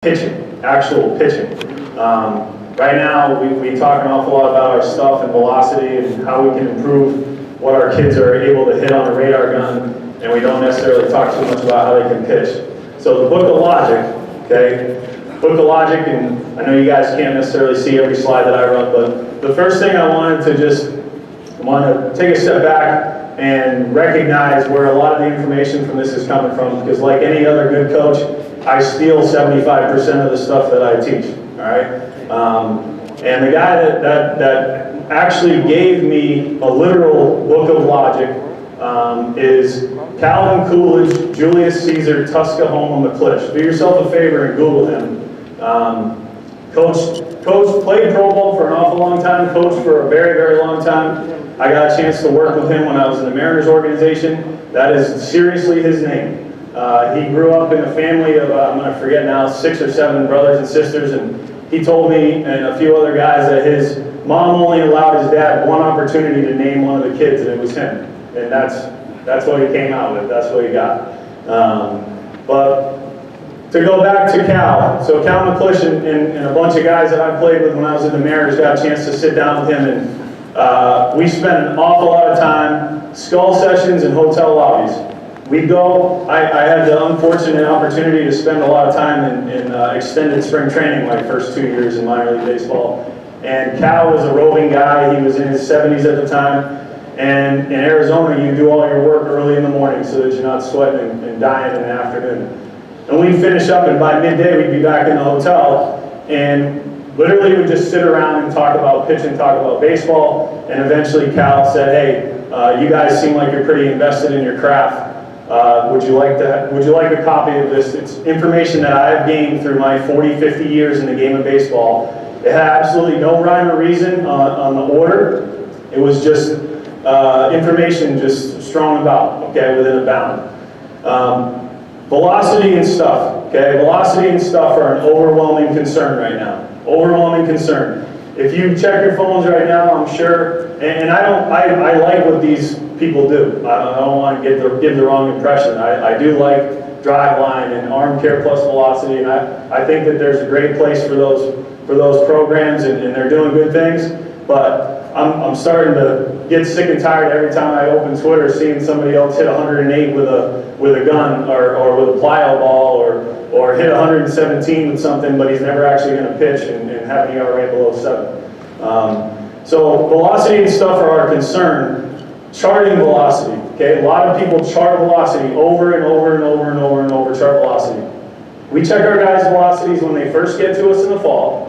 pitching, actual pitching. Right now, we talk an awful lot about our stuff and velocity and how we can improve what our kids are able to hit on a radar gun, and we don't necessarily talk too much about how they can pitch. So the Book of Logic, okay? Book of Logic, and I know you guys can't necessarily see every slide that I wrote, but the first thing I wanted to take a step back and recognize where a lot of the information from this is coming from, because like any other good coach, I steal 75% of the stuff that I teach, all right? And the guy that actually gave me a literal Book of Logic is Calvin Coolidge, Julius Caesar, Tuskahoma McClish. Do yourself a favor and Google him. Coach played pro ball for an awful long time, coached for a very, very long time. I got a chance to work with him when I was in the Mariners organization. That is seriously his name. He grew up in a family of, I'm going to forget now, 6 or 7 brothers and sisters, and he told me and a few other guys that his mom only allowed his dad one opportunity to name one of the kids, and it was him. And that's what he came out with. That's what he got. But to go back to Cal, so Cal McClish and a bunch of guys that I played with when I was in the Mariners got a chance to sit down with him, and we spent an awful lot of time, skull sessions and hotel lobbies. We'd go, I had the unfortunate opportunity to spend a lot of time in extended spring training my first 2 years in minor league baseball. And Cal was a roving guy. He was in his 70s at the time. And in Arizona, you do all your work early in the morning so that you're not sweating and dying in the afternoon. And we'd finish up, and by midday, we'd be back in the hotel. And literally, we'd just sit around and talk about pitching, talk about baseball. And eventually, Cal said, hey, you guys seem like you're pretty invested in your craft. Would you like a copy of this? It's information that I have gained through my 40, 50 years in the game of baseball. It had absolutely no rhyme or reason on the order. It was just information just strewn about, okay, within a bound. Velocity and stuff, okay? Velocity and stuff are an overwhelming concern right now. Overwhelming concern. If you check your phones right now, I'm sure, and I like what these people do. I don't want to give the wrong impression. I do like Driveline and Arm Care Plus Velocity, and I think that there's a great place for those programs, and they're doing good things. But I'm starting to get sick and tired every time I open Twitter seeing somebody else hit 108 with a gun or with a plyo ball or hit 117 with something, but he's never actually going to pitch and have an ERA below 7. So velocity and stuff are our concern. Charting velocity, okay? A lot of people chart velocity over and over and over and over and over, chart velocity. We check our guys' velocities when they first get to us in the fall,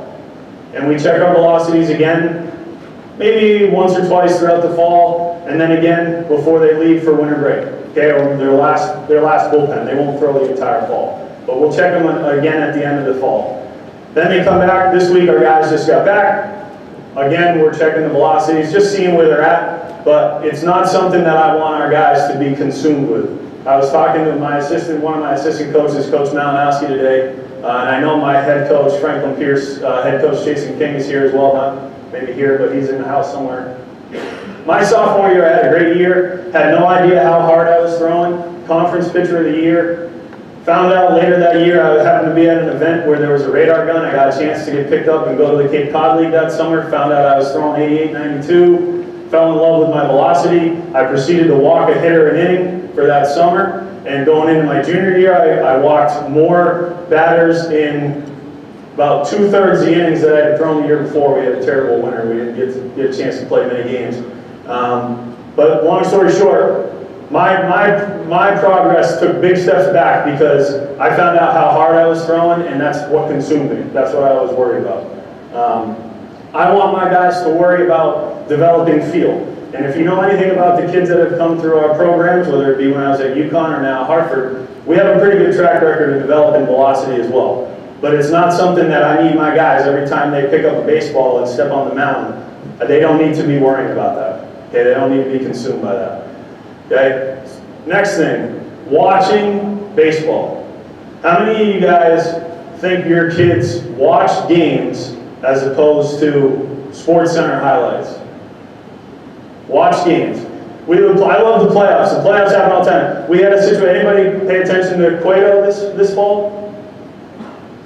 and we check our velocities again maybe once or twice throughout the fall, and then again before they leave for winter break, okay, or their last bullpen. They won't throw the entire fall, but we'll check them again at the end of the fall. Then they come back. This week our guys just got back. Again, we're checking the velocities, just seeing where they're at, but it's not something that I want our guys to be consumed with. I was talking to one of my assistant coaches, Coach Malinowski, today, and I know my head coach, Franklin Pierce, head coach Jason King is here as well, not maybe here, but he's in the house somewhere. My sophomore year, I had a great year, had no idea how hard I was throwing, conference pitcher of the year. Found out later that year I happened to be at an event where there was a radar gun. I got a chance to get picked up and go to the Cape Cod League that summer. Found out I was throwing 88, 92. Fell in love with my velocity. I proceeded to walk a hitter an inning for that summer. And going into my junior year, I walked more batters in about 2/3 the innings that I had thrown the year before. We had a terrible winter. We didn't get a chance to play many games. But long story short, my progress took big steps back because I found out how hard I was throwing, and that's what consumed me. That's what I was worried about. I want my guys to worry about developing feel. And if you know anything about the kids that have come through our programs, whether it be when I was at UConn or now Hartford, we have a pretty good track record of developing velocity as well. But it's not something that I need my guys every time they pick up a baseball and step on the mound. They don't need to be worrying about that. Okay, they don't need to be consumed by that. Okay, next thing, watching baseball. How many of you guys think your kids watch games as opposed to Sports Center highlights? Watch games. I love the playoffs. The playoffs happen all the time. We had a situation. Anybody pay attention to Cueto this fall?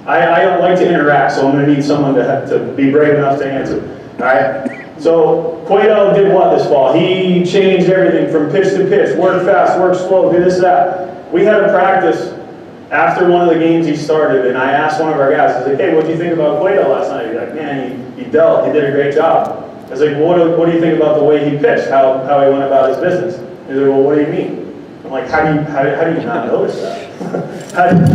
I don't like to interact, so I'm going to need someone to be brave enough to answer. All right? So Cueto did what this fall? He changed everything from pitch to pitch, work fast, work slow, do this, that. We had a practice after one of the games he started, and I asked one of our guys, I was like, hey, what do you think about Cueto last night? He's like, man, he dealt, he did a great job. I was like, well, what do you think about the way he pitched, how he went about his business? He's like, well, what do you mean? I'm like, how do you not notice that?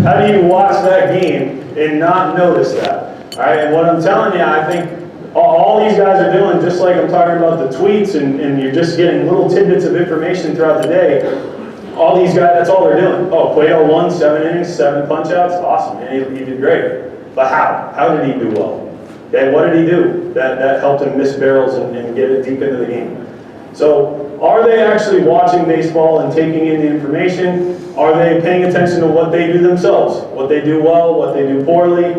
how do you watch that game and not notice that? All right, and what I'm telling you, I think all these guys are doing, just like I'm talking about the tweets, and you're just getting little tidbits of information throughout the day. All these guys, that's all they're doing. Oh, Cueto won 7 innings, 7 punch-outs, awesome, man, he did great. But how? How did he do well? Okay, what did he do that helped him miss barrels and get it deep into the game? So, are they actually watching baseball and taking in the information? Are they paying attention to what they do themselves? What they do well, what they do poorly,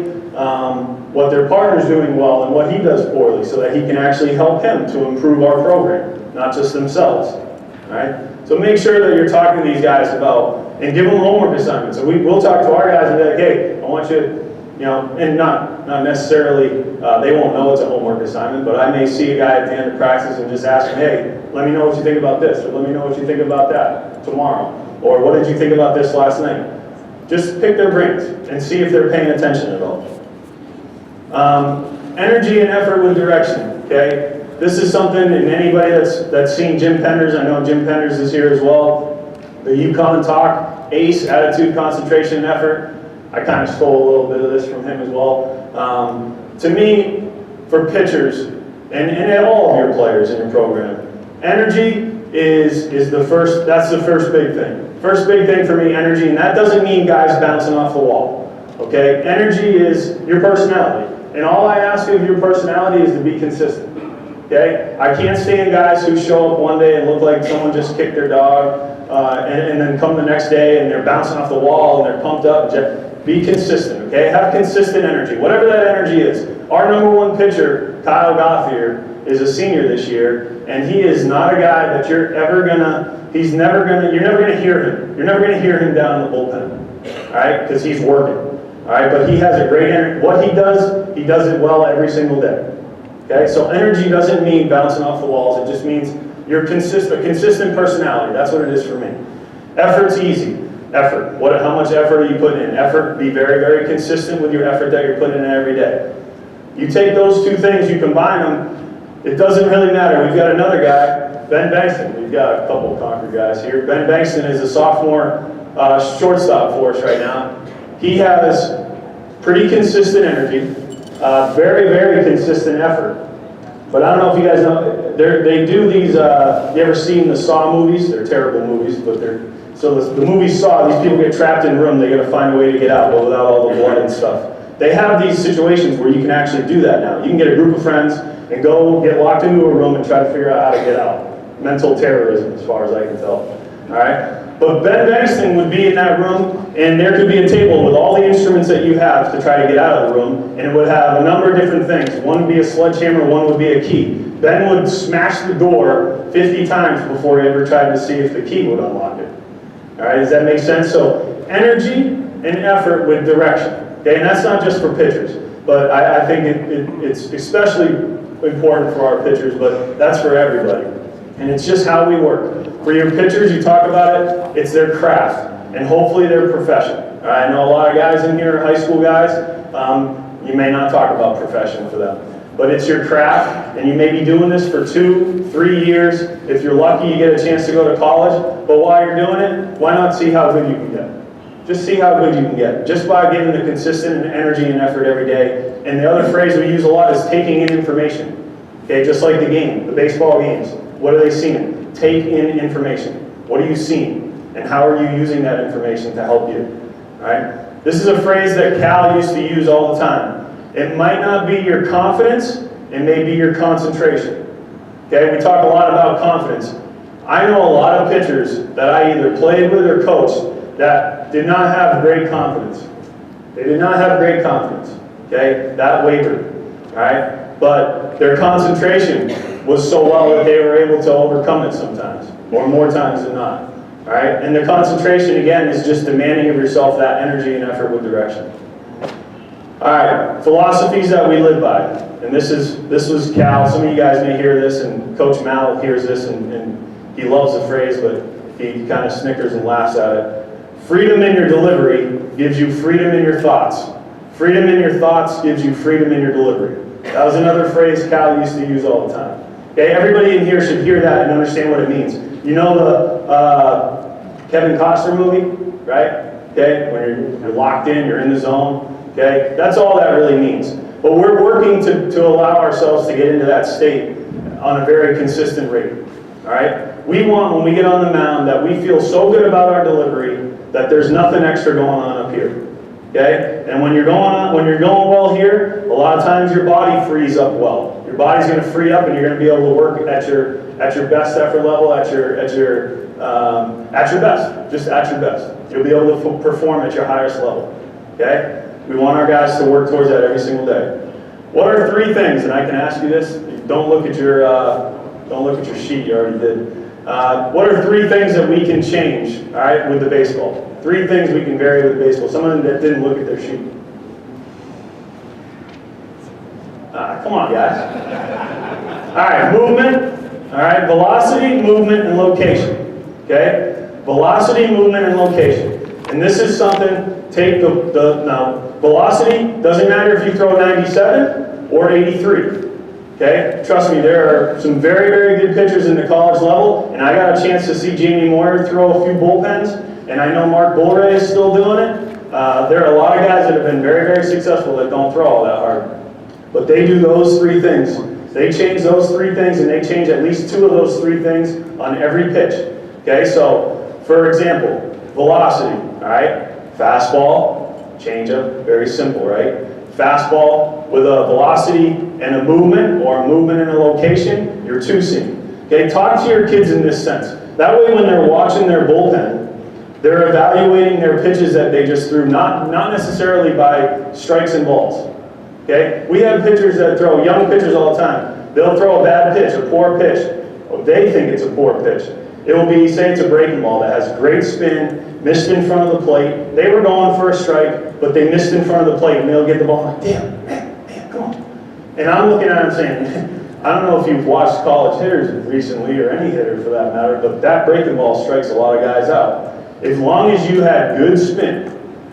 what their partner's doing well, and what he does poorly, so that he can actually help him to improve our program, not just themselves. All right? So make sure that you're talking to these guys about, and give them homework assignments. So we'll talk to our guys and be like, hey, I want you, and not necessarily, they won't know it's a homework assignment, but I may see a guy at the end of practice and just ask him, hey, let me know what you think about this, or let me know what you think about that tomorrow, or what did you think about this last night? Just pick their brains and see if they're paying attention at all. Energy and effort with direction, okay? This is something, and anybody that's seen Jim Penders, I know Jim Penders is here as well. The UConn talk, ACE, attitude, concentration, and effort. I kind of stole a little bit of this from him as well. To me, for pitchers, and all of your players in your program, energy is the first, that's the first big thing. First big thing for me, energy, and that doesn't mean guys bouncing off the wall, okay? Energy is your personality, and all I ask of your personality is to be consistent. Okay? I can't stand guys who show up one day and look like someone just kicked their dog, and then come the next day and they're bouncing off the wall and they're pumped up. Be consistent, okay? Have consistent energy, whatever that energy is. Our #1 pitcher, Kyle Gothier, is a senior this year, and he is not a guy that you're never gonna hear him. You're never gonna hear him down in the bullpen, all right? Because he's working, all right? But he has a great energy. What he does it well every single day. Okay, so energy doesn't mean bouncing off the walls. It just means you're a consistent personality. That's what it is for me. Effort's easy. Effort. How much effort are you putting in? Effort. Be very, very consistent with your effort that you're putting in every day. You take those two things, you combine them. It doesn't really matter. We've got another guy, Ben Bankston. We've got a couple of Concord guys here. Ben Bankston is a sophomore shortstop for us right now. He has pretty consistent energy. Very, very consistent effort. But I don't know if you guys know, they do these, you ever seen the Saw movies? They're terrible movies, but so the movie Saw, these people get trapped in a room, they gotta find a way to get out, but without all the blood and stuff. They have these situations where you can actually do that now. You can get a group of friends and go get locked into a room and try to figure out how to get out. Mental terrorism, as far as I can tell. All right? But Ben Bankston would be in that room, and there could be a table with all the instruments that you have to try to get out of the room, and it would have a number of different things. One would be a sledgehammer, one would be a key. Ben would smash the door 50 times before he ever tried to see if the key would unlock it. All right, does that make sense? So energy and effort with direction. Okay, and that's not just for pitchers, but I think it's especially important for our pitchers, but that's for everybody. And it's just how we work. For your pitchers, you talk about it, it's their craft, and hopefully their profession. All right, I know a lot of guys in here are high school guys. You may not talk about profession for them, but it's your craft, and you may be doing this for 2-3 years. If you're lucky, you get a chance to go to college, but while you're doing it, why not see how good you can get? Just see how good you can get, just by giving the consistent energy and effort every day. And the other phrase we use a lot is taking in information. Okay, just like the game, the baseball games. What are they seeing? Take in information. What are you seeing? And how are you using that information to help you? All right? This is a phrase that Cal used to use all the time. It might not be your confidence, it may be your concentration. Okay, we talk a lot about confidence. I know a lot of pitchers that I either played with or coached that did not have great confidence. They did not have great confidence. Okay, that wavered. All right? But their concentration was so well that they were able to overcome it sometimes, or more times than not. All right? And the concentration, again, is just demanding of yourself that energy and effort with direction. All right, philosophies that we live by. And this was Cal. Some of you guys may hear this, and Coach Mal hears this, and he loves the phrase, but he kind of snickers and laughs at it. Freedom in your delivery gives you freedom in your thoughts. Freedom in your thoughts gives you freedom in your delivery. That was another phrase Cal used to use all the time. Okay, everybody in here should hear that and understand what it means. You know the Kevin Costner movie, right? Okay, when you're locked in, you're in the zone. Okay, that's all that really means. But we're working to allow ourselves to get into that state on a very consistent rate. All right, we want, when we get on the mound, that we feel so good about our delivery that there's nothing extra going on up here. Okay, and when you're going well here, a lot of times your body frees up well. Your body's going to free up, and you're going to be able to work at your best effort level, at your best, just at your best. You'll be able to perform at your highest level. Okay, we want our guys to work towards that every single day. What are 3 things? And I can ask you this. Don't look at your sheet. You already did. What are 3 things that we can change? All right, with the baseball. 3 things we can vary with baseball. Someone that didn't look at their sheet. Come on, guys. All right, movement. All right, velocity, movement, and location. Okay, velocity, movement, and location. And this is something. Take now, velocity doesn't matter if you throw 97 or 83. Okay, trust me, there are some very, very good pitchers in the college level, and I got a chance to see Jamie Moyer throw a few bullpens, and I know Mark Bullray is still doing it. There are a lot of guys that have been very, very successful that don't throw all that hard. But they do those 3 things. They change those 3 things, and they change at least 2 of those 3 things on every pitch. Okay, so for example, velocity, all right? Fastball, changeup, very simple, right? Fastball with a velocity and a movement, or a movement and a location, you're 2-seam. Okay, talk to your kids in this sense. That way when they're watching their bullpen, they're evaluating their pitches that they just threw, not necessarily by strikes and balls. Okay, we have pitchers that throw, young pitchers all the time. They'll throw a bad pitch, a poor pitch. Well, they think it's a poor pitch. It will be, say it's a breaking ball that has great spin, missed in front of the plate. They were going for a strike, but they missed in front of the plate, and they'll get the ball like, damn, man, come on. And I'm looking at him saying, I don't know if you've watched college hitters recently, or any hitter for that matter, but that breaking ball strikes a lot of guys out. As long as you had good spin,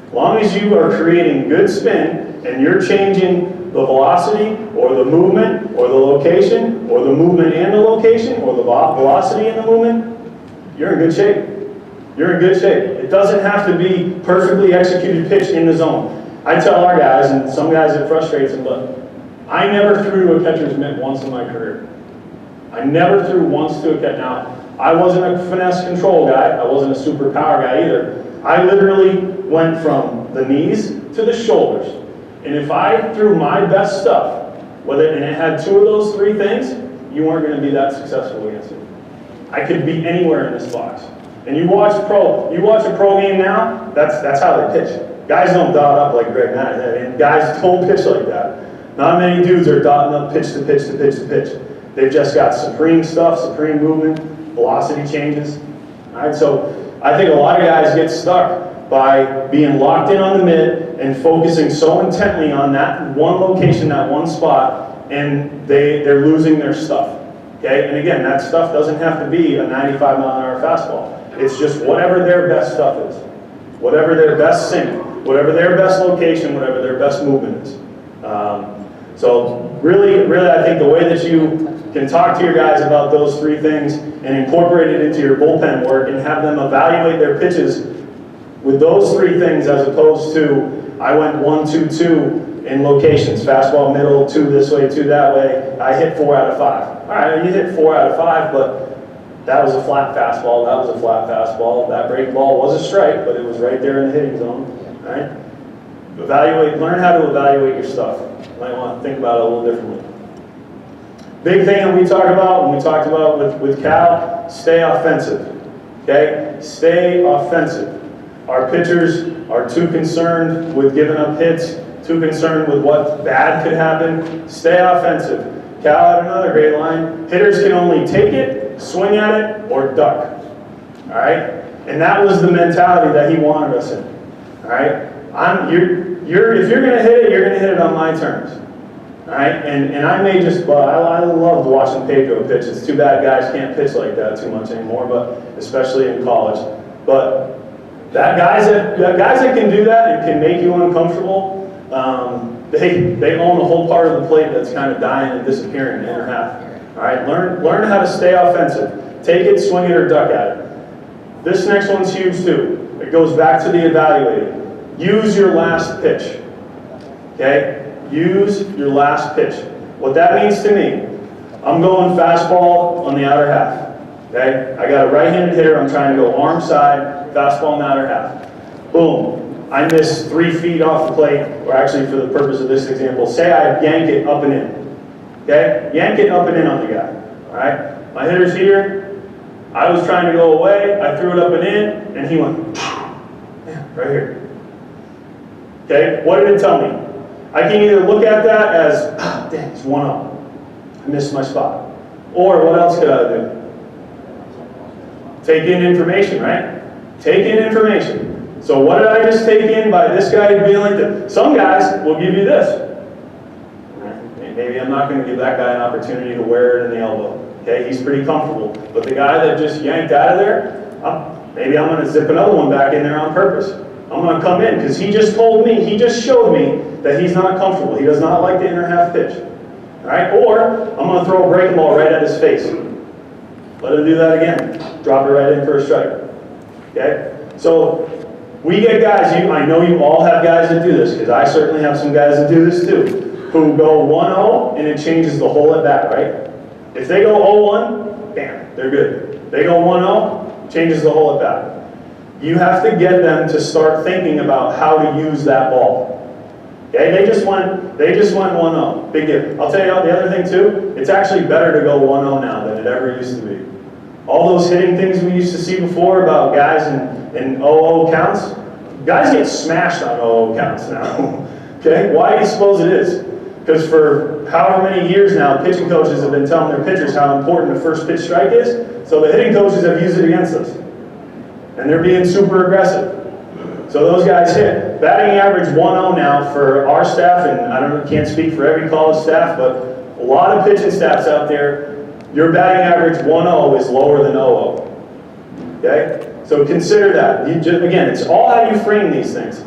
as long as you are creating good spin, and you're changing the velocity, or the movement, or the location, or the movement and the location, or the velocity and the movement, you're in good shape. You're in good shape. It doesn't have to be perfectly executed pitch in the zone. I tell our guys, and some guys it frustrates them, but I never threw to a catcher's mitt once in my career. I never threw once to a catcher. Now, I wasn't a finesse control guy. I wasn't a super power guy either. I literally went from the knees to the shoulders. And if I threw my best stuff, and it had 2 of those 3 things, you weren't going to be that successful against it. I could be anywhere in this box. And you watch a pro game now, that's how they pitch. Guys don't dot up like Greg Matt. I mean, guys don't pitch like that. Not many dudes are dotting up pitch to pitch to pitch to pitch. They've just got supreme stuff, supreme movement, velocity changes. All right, so I think a lot of guys get stuck by being locked in on the mid and focusing so intently on that one location, that one spot, and they're losing their stuff. Okay, and again, that stuff doesn't have to be a 95-mile-an-hour fastball. It's just whatever their best stuff is, whatever their best sink, whatever their best location, whatever their best movement is. So really, I think the way that you can talk to your guys about those 3 things and incorporate it into your bullpen work and have them evaluate their pitches with those 3 things, as opposed to, I went 1, 2, 2 in locations, fastball, middle, 2 this way, 2 that way. I hit 4 out of 5. All right, you hit 4 out of 5, but that was a flat fastball, that was a flat fastball. That break ball was a strike, but it was right there in the hitting zone. All right? Learn how to evaluate your stuff. You might want to think about it a little differently. Big thing that we talk about, and we talked about with Cal, stay offensive. Okay? Stay offensive. Our pitchers are too concerned with giving up hits, too concerned with what bad could happen. Stay offensive. Cal had another great line. Hitters can only take it, swing at it, or duck. All right? And that was the mentality that he wanted us in. All right? if you're gonna hit it, you're gonna hit it on my terms. All right, and I may just, well, I loved watching Pedro pitch. It's too bad guys can't pitch like that too much anymore, but especially in college. But guys that can do that and can make you uncomfortable, they own the whole part of the plate that's kind of dying and disappearing in the inner half. All right, learn how to stay offensive. Take it, swing it, or duck at it. This next one's huge too. It goes back to the evaluating. Use your last pitch. Okay? Use your last pitch. What that means to me, I'm going fastball on the outer half. Okay? I got a right-handed hitter. I'm trying to go arm side, fastball in the outer half. Boom. I miss 3 feet off the plate, or actually for the purpose of this example, say I yank it up and in. Okay? Yank it up and in on the guy. All right? My hitter's here. I was trying to go away. I threw it up and in, and he went right here. Okay? What did it tell me? I can either look at that as, dang, it's 1-0. I missed my spot. Or what else could I do? Take in information, right? Take in information. So what did I just take in by this guy being like this? Some guys will give you this. Maybe I'm not going to give that guy an opportunity to wear it in the elbow. Okay, he's pretty comfortable. But the guy that just yanked out of there, maybe I'm going to zip another one back in there on purpose. I'm going to come in because he just told me, he just showed me that he's not comfortable. He does not like the inner half pitch. All right, or I'm going to throw a breaking ball right at his face. Let him do that again. Drop it right in for a strike. Okay, so we get guys. I know you all have guys that do this because I certainly have some guys that do this too. Who go 1-0 and it changes the whole at bat, right? If they go 0-1, bam, they're good. They go 1-0, changes the whole at bat. You have to get them to start thinking about how to use that ball. Okay, they just went 1-0. Big deal. I'll tell you the other thing too, it's actually better to go 1-0 now than it ever used to be. All those hitting things we used to see before about guys in 0-0 counts, guys get smashed on 0-0 counts now. Okay, why do you suppose it is? Because for however many years now, pitching coaches have been telling their pitchers how important the first pitch strike is, so the hitting coaches have used it against us. And they're being super aggressive. So those guys hit. Batting average 1-0 now for our staff, and can't speak for every college staff, but a lot of pitching staffs out there, your batting average 1-0 is lower than 0-0. Okay? So consider that. Again, it's all how you frame these things.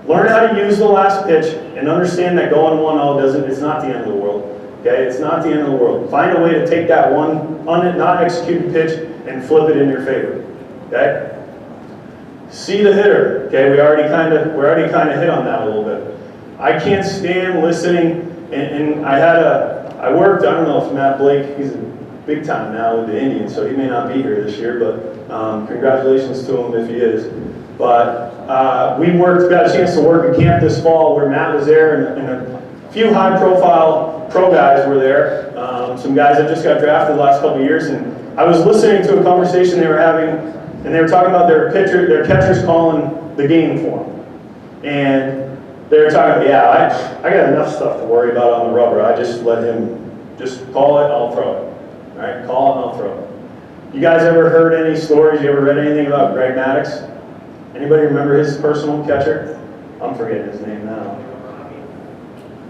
Learn how to use the last pitch and understand that going 1-0 it's not the end of the world. Okay? It's not the end of the world. Find a way to take that one not executed pitch and flip it in your favor. Okay? See the hitter. Okay, we already kind of hit on that a little bit. I can't stand listening, and I worked, I don't know if Matt Blake, he's big time now with the Indians, so he may not be here this year, but congratulations to him if he is. But we got a chance to work at camp this fall where Matt was there, and a few high-profile pro guys were there. Some guys that just got drafted the last couple of years, and I was listening to a conversation they were having. And they were talking about their catchers calling the game for them. And they were talking about, I got enough stuff to worry about on the rubber. I just let him just call it, I'll throw it. All right, call it, I'll throw it. You guys ever heard any stories? You ever read anything about Greg Maddux? Anybody remember his personal catcher? I'm forgetting his name now.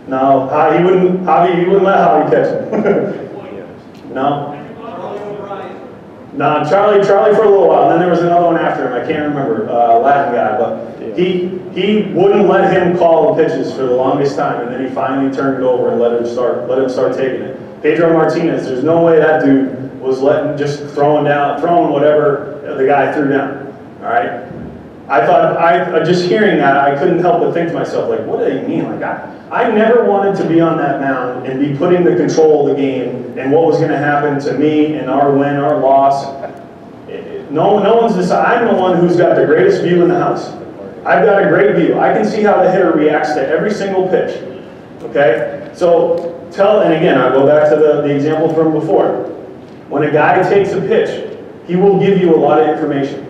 No, he wouldn't let Javi catch him. No? No, Charlie for a little while, and then there was another one after him. I can't remember, Latin guy, but he wouldn't let him call the pitches for the longest time, and then he finally turned it over and let him start taking it. Pedro Martinez, there's no way that dude was throwing whatever the guy threw down. All right, just hearing that, I couldn't help but think to myself, like, what do they mean? Like, I never wanted to be on that mound and be putting the control of the game and what was going to happen to me and our win, our loss. No one's decided. I'm the one who's got the greatest view in the house. I've got a great view. I can see how the hitter reacts to every single pitch. Okay? So and again, I'll go back to the example from before. When a guy takes a pitch, he will give you a lot of information.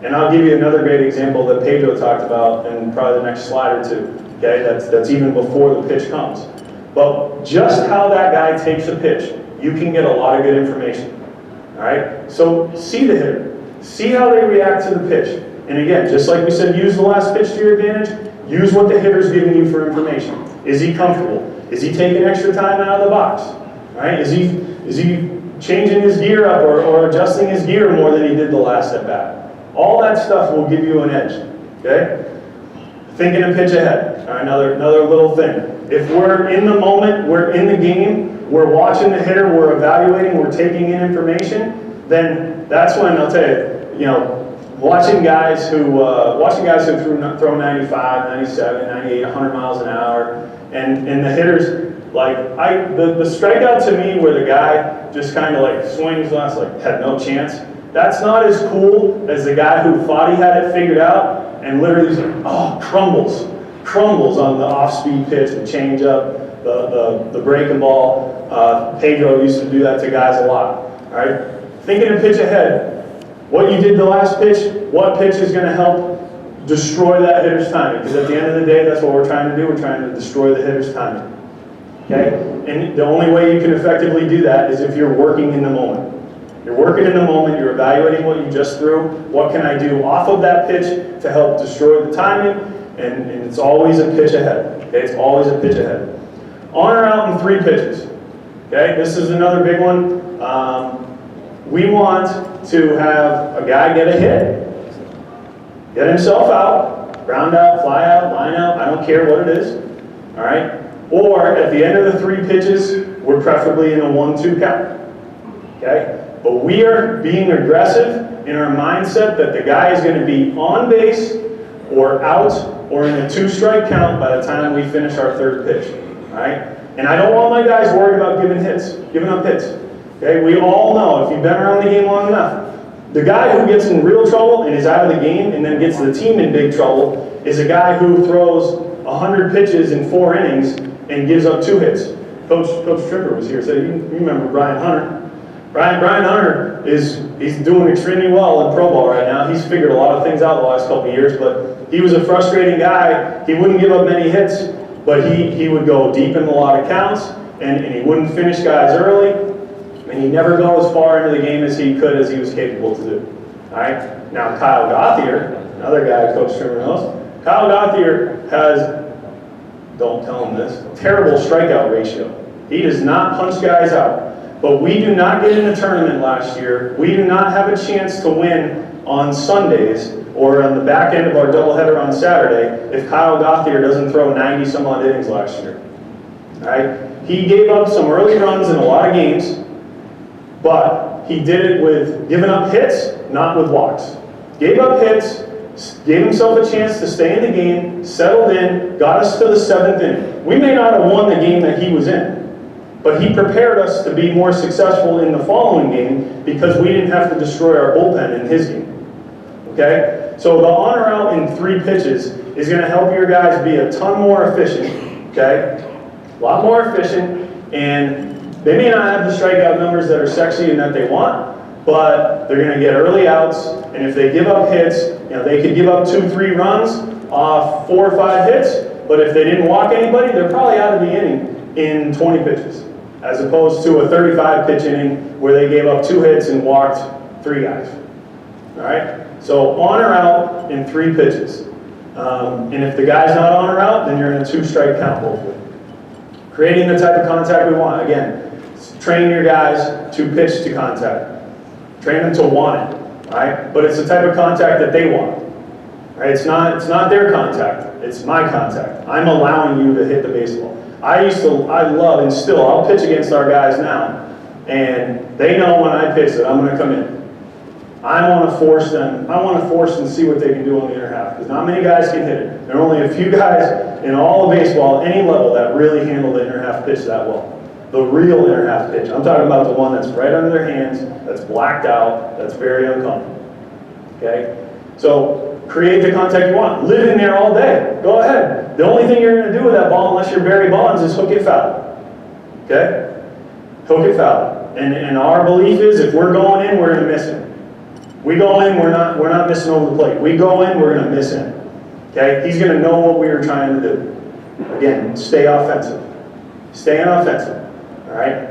And I'll give you another great example that Pedro talked about in probably the next slide or two. Okay, that's even before the pitch comes. But just how that guy takes a pitch, you can get a lot of good information. All right, so see the hitter. See how they react to the pitch. And again, just like we said, use the last pitch to your advantage. use what the hitter's giving you for information. Is he comfortable? Is he taking extra time out of the box? Right? Is he changing his gear up or adjusting his gear more than he did the last at bat? All that stuff will give you an edge. Okay? Thinking a pitch ahead. All right, another little thing. If we're in the moment, we're in the game, we're watching the hitter, we're evaluating, we're taking in information, then that's when I'll tell you, watching guys who throw 95, 97, 98, 100 miles an hour, and the hitters, like, the strikeout to me where the guy just kind of like swings last, like had no chance, that's not as cool as the guy who thought he had it figured out and literally is like, oh, crumbles on the off-speed pitch, the changeup, the breaking ball. Pedro used to do that to guys a lot. All right, thinking a pitch ahead. What you did the last pitch, what pitch is going to help destroy that hitter's timing? Because at the end of the day, that's what we're trying to do. We're trying to destroy the hitter's timing. Okay? And the only way you can effectively do that is if you're working in the moment. You're working in the moment, you're evaluating what you just threw. What can I do off of that pitch to help destroy the timing? And it's always a pitch ahead. Okay? It's always a pitch ahead. On or out in 3 pitches. Okay? This is another big one. We want to have a guy get a hit, get himself out, ground out, fly out, line out, I don't care what it is, all right? Or at the end of the 3 pitches, we're preferably in a 1-2 count, okay? But we are being aggressive in our mindset that the guy is going to be on base or out or in a 2-strike count by the time we finish our 3rd pitch, all right? And I don't want my guys worried about giving up hits. Okay, we all know, if you've been around the game long enough, the guy who gets in real trouble and is out of the game and then gets the team in big trouble is a guy who throws 100 pitches in 4 innings and gives up 2 hits. Coach Tripper was here, so you remember Brian Hunter. Brian Hunter he's doing extremely well in pro ball right now. He's figured a lot of things out the last couple of years, but he was a frustrating guy. He wouldn't give up many hits, but he would go deep in a lot of counts, and he wouldn't finish guys early. And he never go as far into the game as he could, as he was capable to do. All right. Now Kyle Gauthier, another guy Coach Trimmer knows, Kyle Gauthier has, don't tell him this, terrible strikeout ratio. He does not punch guys out. But we do not get in the tournament last year. We do not have a chance to win on Sundays or on the back end of our doubleheader on Saturday if Kyle Gauthier doesn't throw 90 some odd innings last year. All right. He gave up some early runs in a lot of games. But he did it with giving up hits, not with walks. Gave up hits, gave himself a chance to stay in the game, settled in, got us to the 7th inning. We may not have won the game that he was in, but he prepared us to be more successful in the following game because we didn't have to destroy our bullpen in his game. Okay? So the on or out in 3 pitches is going to help your guys be a ton more efficient. Okay? A lot more efficient, and they may not have the strikeout numbers that are sexy and that they want, but they're going to get early outs, and if they give up hits, they could give up 2-3 runs off 4 or 5 hits, but if they didn't walk anybody, they're probably out of the inning in 20 pitches, as opposed to a 35 pitch inning where they gave up 2 hits and walked 3 guys. All right? So on or out in 3 pitches. And if the guy's not on or out, then you're in a 2-strike count, hopefully. Creating the type of contact we want. Again, train your guys to pitch to contact. Train them to want it, all right? But it's the type of contact that they want, right? It's not their contact, it's my contact. I'm allowing you to hit the baseball. I love, and still, I'll pitch against our guys now, and they know when I pitch that I'm gonna come in. I want to force them to see what they can do on the inner half, because not many guys can hit it. There are only a few guys in all of baseball, at any level, that really handle the inner half pitch that well. The real inner half pitch. I'm talking about the one that's right under their hands, that's blacked out, that's very uncomfortable. Okay? So create the contact you want. Live in there all day. Go ahead. The only thing you're going to do with that ball, unless you're Barry Bonds, is hook it foul. Okay? Hook it foul. And our belief is if we're going in, we're going to miss him. We go in, we're not missing over the plate. We go in, we're going to miss him. Okay? He's going to know what we were trying to do. Again, stay offensive. Stay offensive. All right?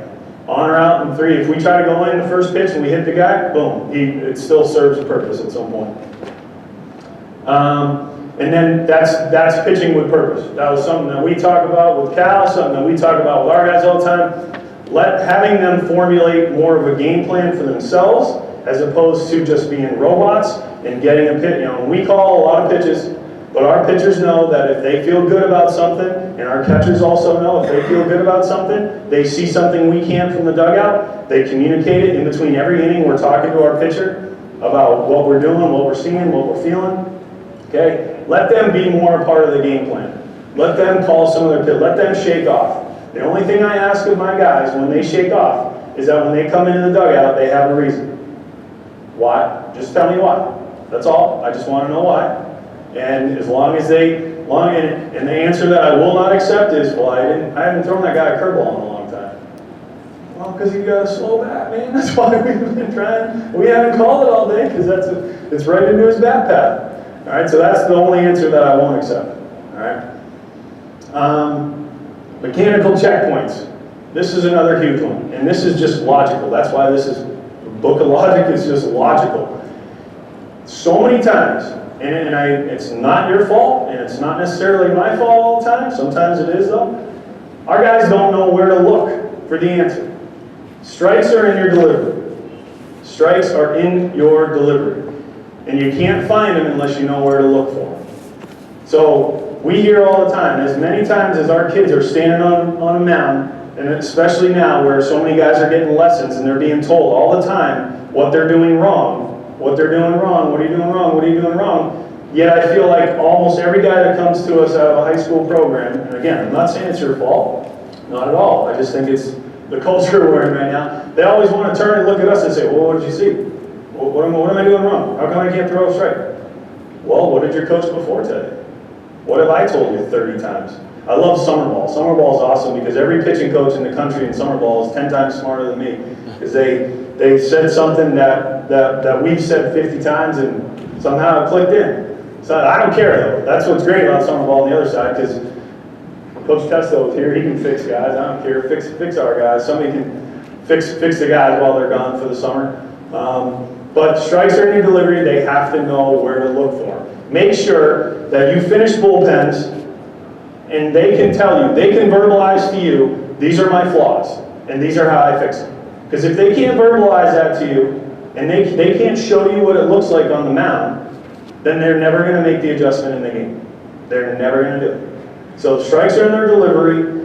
On or out in 3. If we try to go in the first pitch and we hit the guy, boom. It still serves a purpose at some point. And And then that's pitching with purpose. That was something that we talk about with Cal, something that we talk about with our guys all the time. Having them formulate more of a game plan for themselves as opposed to just being robots and getting a pitch. You know, we call a lot of pitches, but our pitchers know that if they feel good about something, and our catchers also know if they feel good about something, they see something we can't from the dugout, they communicate it in between every inning. We're talking to our pitcher about what we're doing, what we're seeing, what we're feeling. Okay? Let them be more a part of the game plan. Let them call some of their pitch. Let them shake off. The only thing I ask of my guys when they shake off is that when they come into the dugout, they have a reason. Why? Just tell me why. That's all. I just want to know why. And as long as and the answer that I will not accept is, well, I haven't thrown that guy a curveball in a long time. Well, because you got a slow bat, man. That's why we've been trying. We haven't called it all day because it's right into his bat path. All right, so that's the only answer that I won't accept. All right. Mechanical checkpoints. This is another huge one, and this is just logical. That's why this is book of logic is just logical. So many times, and it's not your fault, and it's not necessarily my fault all the time. Sometimes it is though. Our guys don't know where to look for the answer. Strikes are in your delivery. Strikes are in your delivery, and you can't find them unless you know where to look for them. So we hear all the time, as many times as our kids are standing on a mound, and especially now where so many guys are getting lessons and they're being told all the time what they're doing wrong, what they're doing wrong, what are you doing wrong, what are you doing wrong. Yet I feel like almost every guy that comes to us out of a high school program, and again, I'm not saying it's your fault, not at all. I just think it's the culture we're in right now. They always want to turn and look at us and say, well, what did you see? What am I doing wrong? How come I can't throw a strike? Well, what did your coach before tell you? What have I told you 30 times? I love summer ball. Summer ball is awesome because every pitching coach in the country in summer ball is 10 times smarter than me because they said something that we've said 50 times and somehow it clicked in. So I don't care though. That's what's great about summer ball on the other side because Coach Testo is here. He can fix guys. I don't care. Fix our guys. Somebody can fix the guys while they're gone for the summer. But strikes are in your delivery. They have to know where to look for them. Make sure that you finish bullpens and they can tell you, they can verbalize to you, these are my flaws and these are how I fix them. Because if they can't verbalize that to you and they can't show you what it looks like on the mound, then they're never going to make the adjustment in the game. They're never going to do it. So strikes are in their delivery.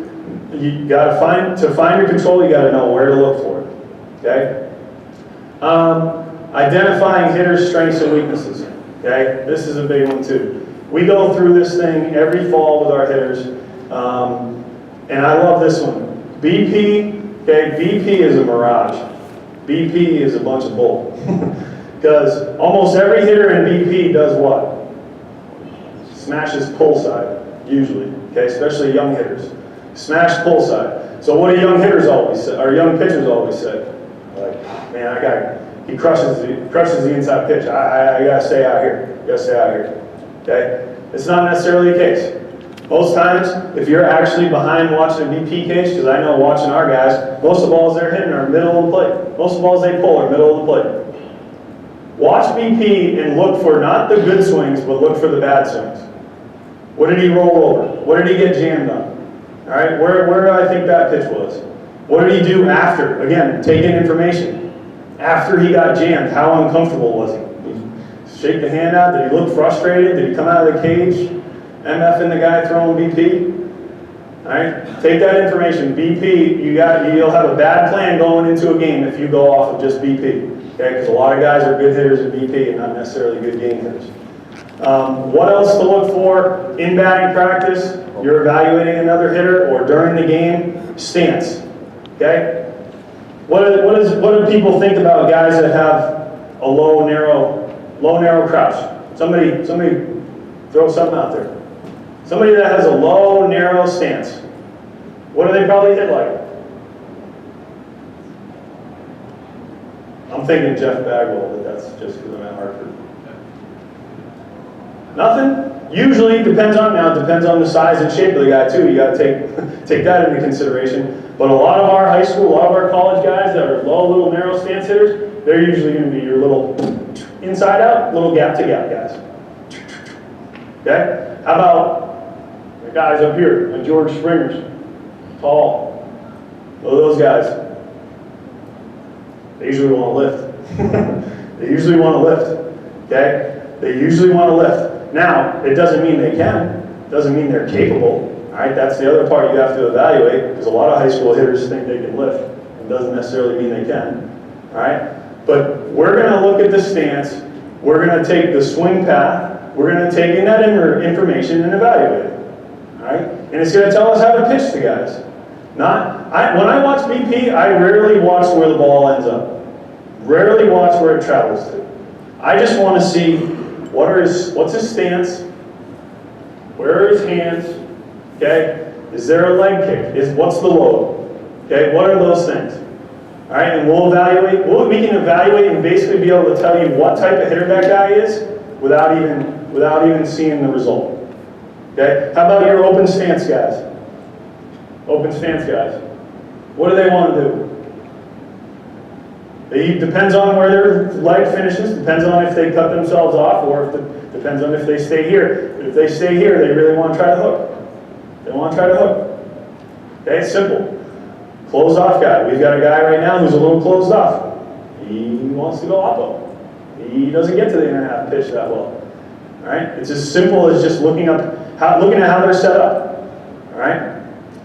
You got to find your control, you got to know where to look for it. Okay? Identifying hitters' strengths and weaknesses. Okay, this is a big one too. We go through this thing every fall with our hitters, and I love this one. BP, okay, BP is a mirage. BP is a bunch of bull. Because almost every hitter in BP does what? Smashes pull side, usually, okay, especially young hitters. Smash pull side. So what do young hitters always say, or young pitchers always say? Like, man, he crushes the inside pitch. I gotta stay out here. Gotta stay out here. Okay? It's not necessarily the case. Most times, if you're actually behind watching a BP case, because I know watching our guys, most of the balls they're hitting are middle of the plate. Most of the balls they pull are middle of the plate. Watch BP and look for not the good swings, but look for the bad swings. What did he roll over? What did he get jammed on? All right, where do I think that pitch was? What did he do after? Again, take in information. After he got jammed, how uncomfortable was he? Did he shake the hand out? Did he look frustrated? Did he come out of the cage, MFing the guy throwing BP? All right, take that information. BP, you'll have a bad plan going into a game if you go off of just BP. Okay, because a lot of guys are good hitters at BP and not necessarily good game hitters. What else to look for in batting practice? You're evaluating another hitter or during the game, stance. Okay? What do people think about guys that have a low, narrow crouch? Somebody throw something out there. Somebody that has a low, narrow stance. What do they probably hit like? I'm thinking Jeff Bagwell, but that's just because I'm at Hartford. Nothing? Usually depends on the size and shape of the guy too. You got to take that into consideration. But a lot of our high school, a lot of our college guys that are low, little narrow stance hitters, they're usually going to be your little inside out, little gap to gap guys. Okay? How about the guys up here, like George Springer's, tall. Look at those guys. They usually want to lift. They usually want to lift. Okay? They usually want to lift. Now, it doesn't mean they can. It doesn't mean they're capable. All right? That's the other part you have to evaluate, because a lot of high school hitters think they can lift. It doesn't necessarily mean they can. All right? But we're going to look at the stance. We're going to take the swing path. We're going to take in that information and evaluate it. All right? And it's going to tell us how to pitch the guys. When I watch BP, I rarely watch where the ball ends up. Rarely watch where it travels to. I just want to see what's his stance, where are his hands, okay? Is there a leg kick? What's the load? Okay, what are those things? All right, and we'll evaluate. We can evaluate and basically be able to tell you what type of hitter that guy is without even seeing the result. Okay, how about your open stance guys? Open stance guys. What do they want to do? It depends on where their leg finishes, depends on if they cut themselves off, or depends on if they stay here. But if they stay here, they really want to try to hook. They want to try to hook. Okay, it's simple. Closed off guy. We've got a guy right now who's a little closed off. He wants to go oppo. He doesn't get to the inner half pitch that well. All right, it's as simple as just looking at how they're set up. All right.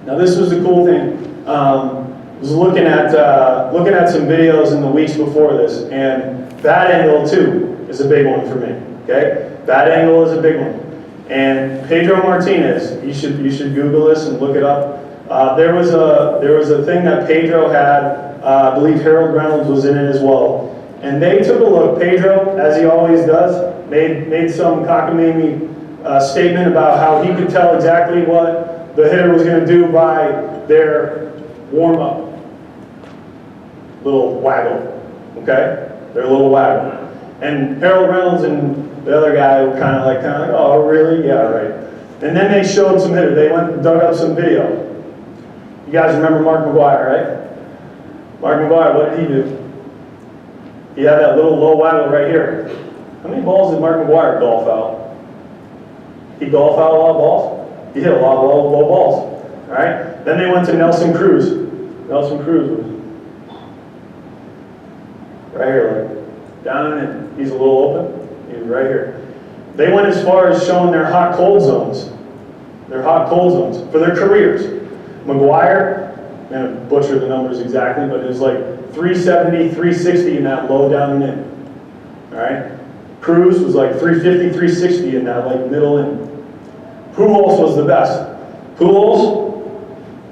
Now this was the cool thing. Was looking at some videos in the weeks before this, and bat angle too is a big one for me. Okay, bat angle is a big one. And Pedro Martinez, you should Google this and look it up. There was a thing that Pedro had. I believe Harold Reynolds was in it as well. And they took a look. Pedro, as he always does, made some cockamamie statement about how he could tell exactly what the hitter was going to do by their warm-up. Little waggle, okay? Their little waggle. And Harold Reynolds and the other guy were kind of like, oh, really? Yeah, right. And then they showed some hitter. They went and dug up some video. You guys remember Mark McGwire, right? Mark McGwire, what did he do? He had that little low waggle right here. How many balls did Mark McGwire golf out? He golfed out a lot of balls? He hit a lot of low balls, all right? Then they went to Nelson Cruz. Nelson Cruz was right here, like down and in. He's a little open. He's right here. They went as far as showing their hot-cold zones. Their hot-cold zones for their careers. McGwire, I'm going to butcher the numbers exactly, but it was like 370, 360 in that low down and in. All right? Cruz was like 350, 360 in that like middle in. Pujols was the best. Pujols,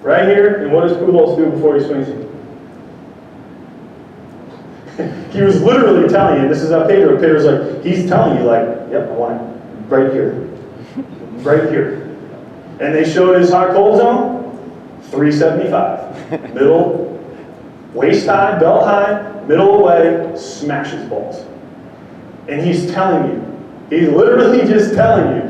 right here, and what does Pujols do before he swings it? He was literally telling you, this is how Pedro's like, he's telling you like, yep, I want it right here. Right here. And they showed his hot cold zone, 375. Middle, waist high, belt high, middle away, smashes balls. And he's telling you, he's literally just telling you,